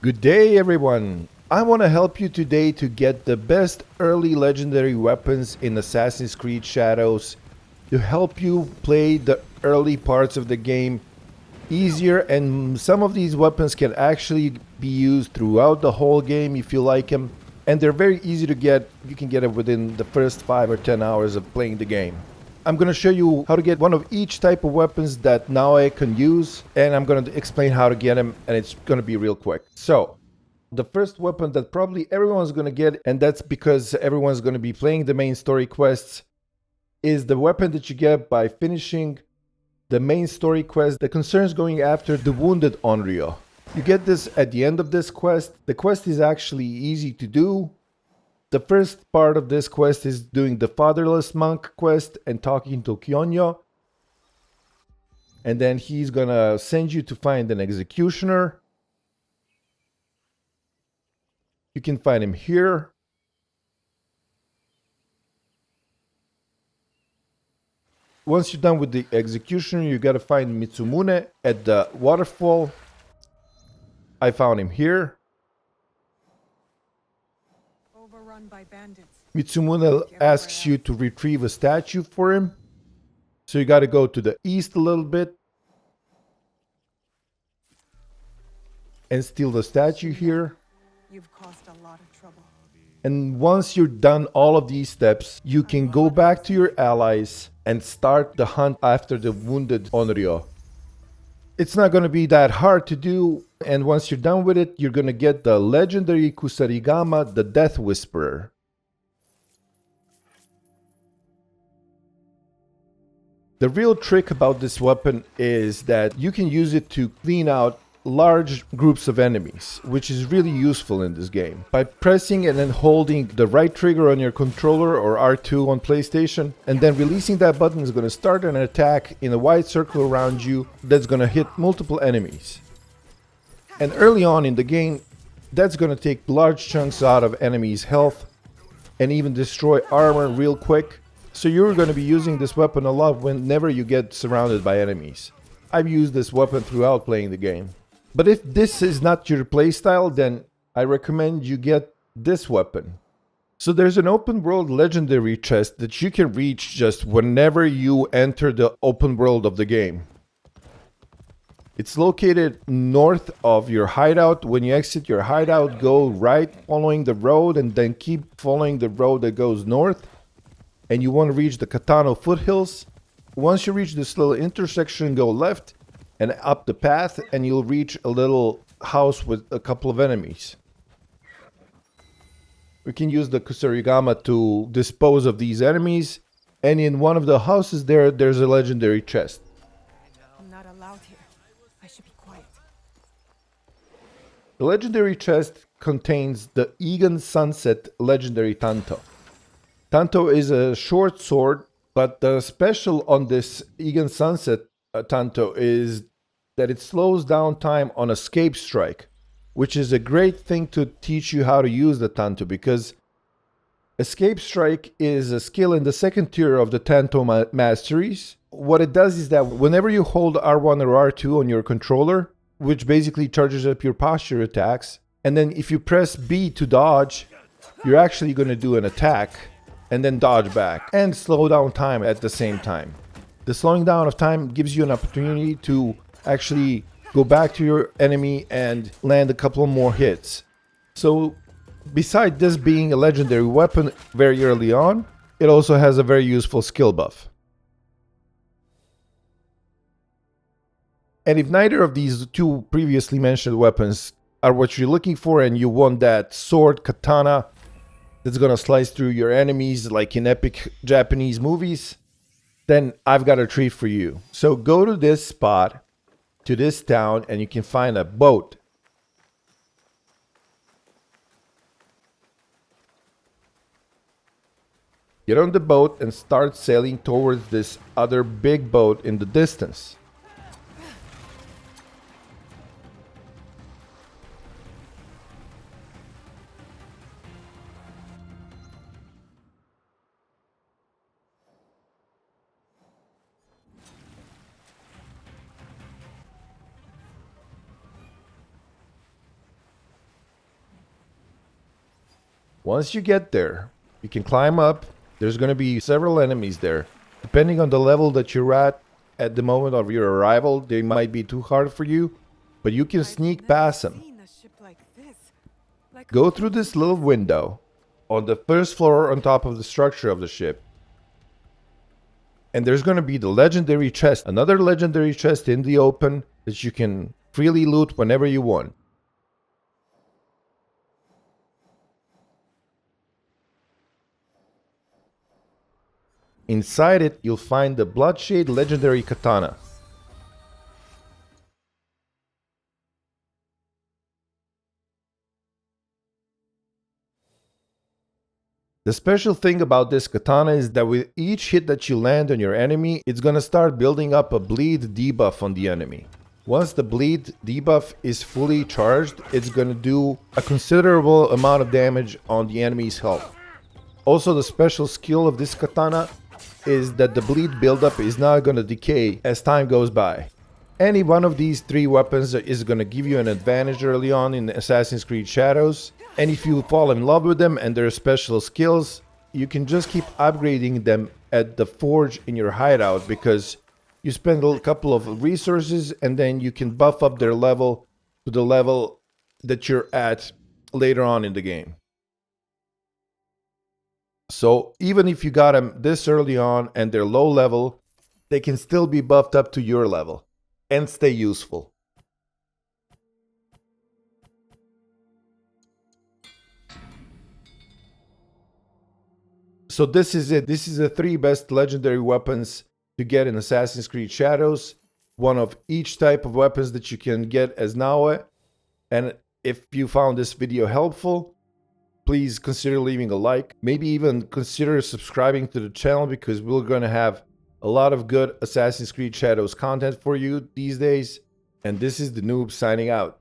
Good day, everyone. I want to help you today to get the best early legendary weapons in Assassin's Creed Shadows to help you play the early parts of the game easier, and some of these weapons can actually be used throughout the whole game if you like them, and they're very easy to get. You can get it within the first 5 or 10 hours of playing the game. I'm going to show you how to get one of each type of weapons that Naoe can use, and I'm going to explain how to get them, and it's going to be real quick. So, the first weapon that probably everyone's going to get, and that's because everyone's going to be playing the main story quests, is the weapon that you get by finishing the main story quest that concerns going after the wounded Onryo. You get this at the end of this quest. The quest is actually easy to do. The first part of this quest is doing the Fatherless Monk quest and talking to Kyonyo. And then he's gonna send you to find an executioner. You can find him here. Once you're done with the executioner, you gotta find Mitsumune at the waterfall. I found him here. By bandits. Mitsumune asks you to retrieve a statue for him. So you got to go to the east a little bit and steal the statue here. You've caused a lot of trouble. And once you're done all of these steps, you can go back to your allies and start the hunt after the wounded Onryo. It's not going to be that hard to do, and once you're done with it, you're going to get the legendary Kusarigama, the Death Whisperer. The real trick about this weapon is that you can use it to clean out large groups of enemies, which is really useful in this game. By pressing and then holding the right trigger on your controller or R2 on PlayStation, and then releasing that button is going to start an attack in a wide circle around you that's going to hit multiple enemies. And early on in the game, that's going to take large chunks out of enemies' health and even destroy armor real quick. So you're going to be using this weapon a lot whenever you get surrounded by enemies. I've used this weapon throughout playing the game. But if this is not your playstyle, then I recommend you get this weapon. So there's an open world legendary chest that you can reach just whenever you enter the open world of the game. It's located north of your hideout. When you exit your hideout, go right following the road and then keep following the road that goes north. And you want to reach the Katana foothills. Once you reach this little intersection, go left and up the path, and you'll reach a little house with a couple of enemies. We can use the Kusarigama to dispose of these enemies, and in one of the houses there's a legendary chest. I'm not allowed here. I should be quiet. The legendary chest contains the Igan Sunset legendary Tanto. Tanto is a short sword, but the special on this Igan Sunset Tanto is that it slows down time on escape strike, which is a great thing to teach you how to use the Tanto, because escape strike is a skill in the second tier of the Tanto masteries. What it does is that whenever you hold R1 or R2 on your controller, which basically charges up your posture attacks, and then if you press B to dodge, you're actually going to do an attack and then dodge back and slow down time at the same time. The slowing down of time gives you an opportunity to actually go back to your enemy and land a couple more hits. So beside this being a legendary weapon very early on, it also has a very useful skill buff. And if neither of these two previously mentioned weapons are what you're looking for, and you want that sword katana that's gonna slice through your enemies like in epic Japanese movies, then I've got a treat for you. So go to this spot, to this town, and you can find a boat. Get on the boat and start sailing towards this other big boat in the distance. Once you get there, you can climb up. There's going to be several enemies there. Depending on the level that you're at the moment of your arrival, they might be too hard for you, but you can sneak past them. Go through this little window on the first floor on top of the structure of the ship. And there's going to be the legendary chest, another legendary chest in the open that you can freely loot whenever you want. Inside it, you'll find the Bloodshade legendary Katana. The special thing about this katana is that with each hit that you land on your enemy, it's gonna start building up a bleed debuff on the enemy. Once the bleed debuff is fully charged, it's gonna do a considerable amount of damage on the enemy's health. Also, the special skill of this katana is that the bleed buildup is not gonna decay as time goes by. Any one of these three weapons is gonna give you an advantage early on in Assassin's Creed Shadows. And if you fall in love with them and their special skills, you can just keep upgrading them at the forge in your hideout, because you spend a couple of resources and then you can buff up their level to the level that you're at later on in the game. So even if you got them this early on and they're low level, they can still be buffed up to your level and stay useful. So this is it. This is the three best legendary weapons to get in Assassin's Creed Shadows. One of each type of weapons that you can get as Naue. And if you found this video helpful, please consider leaving a like. Maybe even consider subscribing to the channel, because we're going to have a lot of good Assassin's Creed Shadows content for you these days. And this is the Noob signing out.